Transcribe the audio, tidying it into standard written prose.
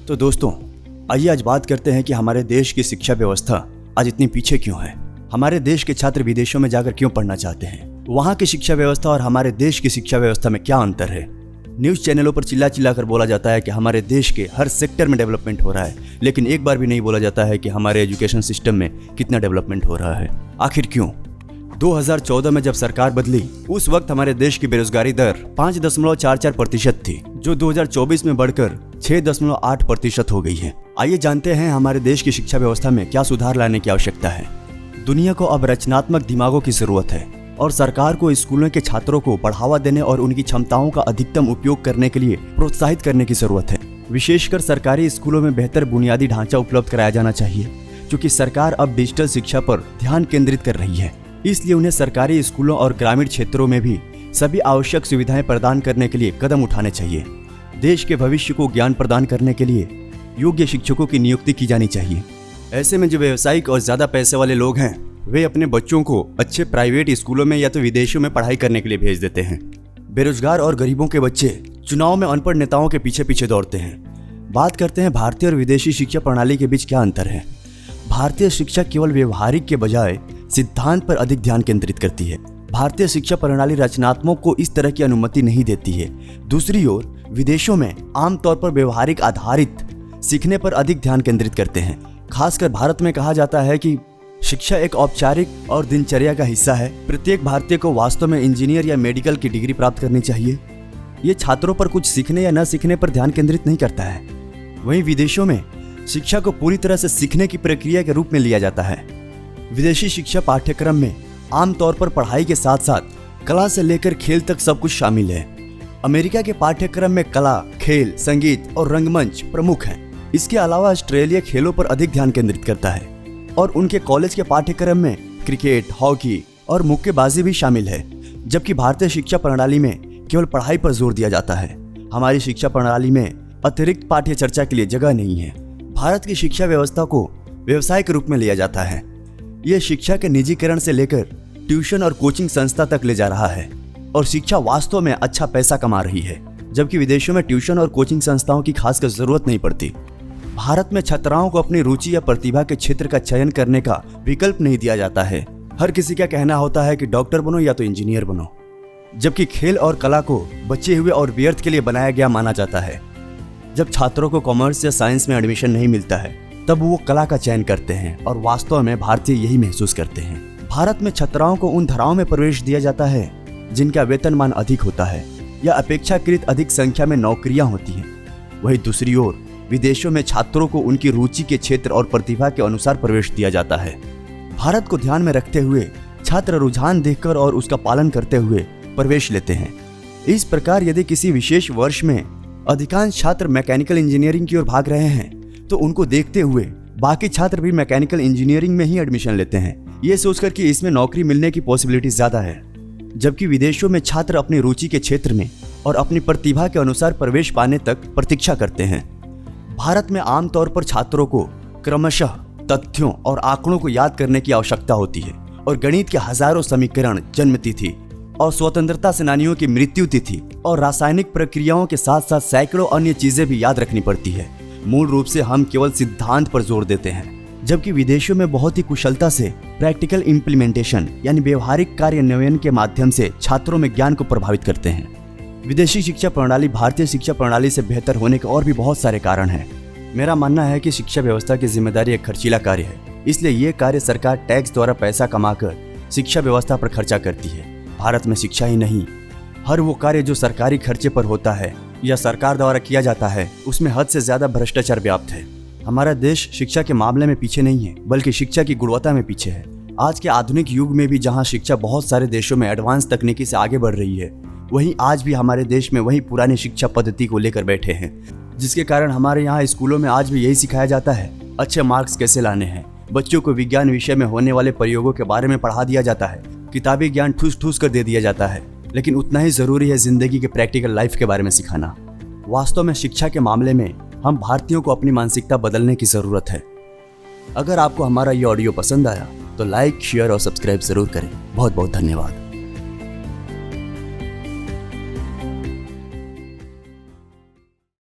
तो दोस्तों, आइए आज बात करते हैं कि हमारे देश की शिक्षा व्यवस्था आज इतनी पीछे क्यों है। हमारे देश के छात्र विदेशों में जाकर क्यों पढ़ना चाहते हैं। वहाँ की शिक्षा व्यवस्था और हमारे देश की शिक्षा व्यवस्था में क्या अंतर है। न्यूज़ चैनलों पर चिल्ला चिल्ला कर बोला जाता है कि हमारे देश के हर सेक्टर में डेवलपमेंट हो रहा है, लेकिन एक बार भी नहीं बोला जाता है कि हमारे एजुकेशन सिस्टम में कितना डेवलपमेंट हो रहा है। आखिर क्यों? 2014 में जब सरकार बदली, उस वक्त हमारे देश की बेरोजगारी दर 5.44% थी, जो 2024 में बढ़कर 6.8% हो गई है। आइए जानते हैं हमारे देश की शिक्षा व्यवस्था में क्या सुधार लाने की आवश्यकता है। दुनिया को अब रचनात्मक दिमागों की जरूरत है और सरकार को स्कूलों के छात्रों को बढ़ावा देने और उनकी क्षमताओं का अधिकतम उपयोग करने के लिए प्रोत्साहित करने की जरूरत है। विशेषकर सरकारी स्कूलों में बेहतर बुनियादी ढांचा उपलब्ध कराया जाना चाहिए, क्योंकि सरकार अब डिजिटल शिक्षा पर ध्यान केंद्रित कर रही है। इसलिए उन्हें सरकारी स्कूलों और ग्रामीण क्षेत्रों में भी सभी आवश्यक सुविधाएं प्रदान करने के लिए कदम उठाने चाहिए। देश के भविष्य को ज्ञान प्रदान करने के लिए योग्य शिक्षकों की नियुक्ति की जानी चाहिए। ऐसे में जो व्यावसायिक और ज्यादा पैसे वाले लोग हैं, वे अपने बच्चों को अच्छे प्राइवेट स्कूलों में या तो विदेशों में पढ़ाई करने के लिए भेज देते हैं। बेरोजगार और गरीबों के बच्चे चुनाव में अनपढ़ नेताओं के पीछे पीछे दौड़ते हैं। बात करते हैं भारतीय और विदेशी शिक्षा प्रणाली के बीच क्या अंतर है। भारतीय शिक्षा केवल व्यवहारिक के बजाय सिद्धांत पर अधिक ध्यान केंद्रित करती है। भारतीय शिक्षा प्रणाली रचनात्मक को इस तरह की अनुमति नहीं देती है। दूसरी ओर विदेशों में आमतौर पर व्यवहारिक आधारित सीखने पर अधिक ध्यान केंद्रित करते हैं। खासकर भारत में कहा जाता है कि शिक्षा एक औपचारिक और दिनचर्या का हिस्सा है। प्रत्येक भारतीय को वास्तव में इंजीनियर या मेडिकल की डिग्री प्राप्त करनी चाहिए। ये छात्रों पर कुछ सीखने या न सीखने पर ध्यान केंद्रित नहीं करता है। वहीं विदेशों में शिक्षा को पूरी तरह से सीखने की प्रक्रिया के रूप में लिया जाता है। विदेशी शिक्षा पाठ्यक्रम में आमतौर पर पढ़ाई के साथ साथ कला से लेकर खेल तक सब कुछ शामिल है। अमेरिका के पाठ्यक्रम में कला, खेल, संगीत और रंगमंच प्रमुख हैं। इसके अलावा ऑस्ट्रेलिया खेलों पर अधिक ध्यान केंद्रित करता है और उनके कॉलेज के पाठ्यक्रम में क्रिकेट, हॉकी और मुक्केबाजी भी शामिल है। जबकि भारतीय शिक्षा प्रणाली में केवल पढ़ाई पर जोर दिया जाता है। हमारी शिक्षा प्रणाली में अतिरिक्त पाठ्य चर्चा के लिए जगह नहीं है। भारत की शिक्षा व्यवस्था को व्यवसाय के रूप में लिया जाता है। यह शिक्षा के निजीकरण से लेकर ट्यूशन और कोचिंग संस्था तक ले जा रहा है और शिक्षा वास्तव में अच्छा पैसा कमा रही है, जबकि विदेशों में ट्यूशन और कोचिंग संस्थाओं की खासकर जरूरत नहीं पड़ती। भारत में छात्राओं को अपनी रुचि या प्रतिभा के क्षेत्र का चयन करने का विकल्प नहीं दिया जाता है। हर किसी का कहना होता है कि डॉक्टर बनो या तो इंजीनियर बनो, जबकि खेल और कला को बचे हुए और व्यर्थ के लिए बनाया गया माना जाता है। जब छात्रों को कॉमर्स या साइंस में एडमिशन नहीं मिलता है, तब वो कला का चयन करते हैं और वास्तव में भारतीय यही महसूस करते हैं। भारत में छात्राओं को उन धाराओं में प्रवेश दिया जाता है जिनका वेतनमान अधिक होता है या अपेक्षाकृत अधिक संख्या में नौकरियां होती हैं। वहीं दूसरी ओर विदेशों में छात्रों को उनकी रुचि के क्षेत्र और प्रतिभा के अनुसार प्रवेश दिया जाता है। भारत को ध्यान में रखते हुए छात्र रुझान देखकर और उसका पालन करते हुए प्रवेश लेते हैं। इस प्रकार यदि किसी विशेष वर्ष में अधिकांश छात्र मैकेनिकल इंजीनियरिंग की ओर भाग रहे हैं, तो उनको देखते हुए बाकी छात्र भी मैकेनिकल इंजीनियरिंग में ही एडमिशन लेते हैं, ये सोचकर कि इसमें नौकरी मिलने की पॉसिबिलिटी ज्यादा है। जबकि विदेशों में छात्र अपनी रुचि के क्षेत्र में और अपनी प्रतिभा के अनुसार प्रवेश पाने तक प्रतीक्षा करते हैं। भारत में आमतौर पर छात्रों को क्रमशः तथ्यों और आंकड़ों को याद करने की आवश्यकता होती है और गणित के हजारों समीकरण, जन्म तिथि और स्वतंत्रता सेनानियों की मृत्यु तिथि और रासायनिक प्रक्रियाओं के साथ साथ सैकड़ों अन्य चीजें भी याद रखनी पड़ती है। मूल रूप से हम केवल सिद्धांत पर जोर देते हैं, जबकि विदेशों में बहुत ही कुशलता से प्रैक्टिकल इम्प्लीमेंटेशन यानी व्यवहारिक कार्यान्वयन के माध्यम से छात्रों में ज्ञान को प्रभावित करते हैं। विदेशी शिक्षा प्रणाली भारतीय शिक्षा प्रणाली से बेहतर होने के और भी बहुत सारे कारण हैं। मेरा मानना है कि शिक्षा व्यवस्था की जिम्मेदारी एक खर्चीला कार्य है, इसलिए ये कार्य सरकार टैक्स द्वारा पैसा कमाकर शिक्षा व्यवस्था पर खर्चा करती है। भारत में शिक्षा ही नहीं, हर वो कार्य जो सरकारी खर्चे पर होता है या सरकार द्वारा किया जाता है, उसमें हद से ज्यादा भ्रष्टाचार व्याप्त है। हमारा देश शिक्षा के मामले में पीछे नहीं है, बल्कि शिक्षा की गुणवत्ता में पीछे है। आज के आधुनिक युग में भी जहाँ शिक्षा बहुत सारे देशों में एडवांस तकनीकी से आगे बढ़ रही है, वहीं आज भी हमारे देश में वही पुरानी शिक्षा पद्धति को लेकर बैठे हैं, जिसके कारण हमारे यहाँ स्कूलों में आज भी यही सिखाया जाता है अच्छे मार्क्स कैसे लाने हैं। बच्चों को विज्ञान विषय में होने वाले प्रयोगों के बारे में पढ़ा दिया जाता है। किताबी ज्ञान ठूस ठूस कर दे दिया जाता है, लेकिन उतना ही जरूरी है जिंदगी के प्रैक्टिकल लाइफ के बारे में सिखाना। वास्तव में शिक्षा के मामले में हम भारतीयों को अपनी मानसिकता बदलने की जरूरत है। अगर आपको हमारा ये ऑडियो पसंद आया तो लाइक, शेयर और सब्सक्राइब जरूर करें। बहुत बहुत धन्यवाद।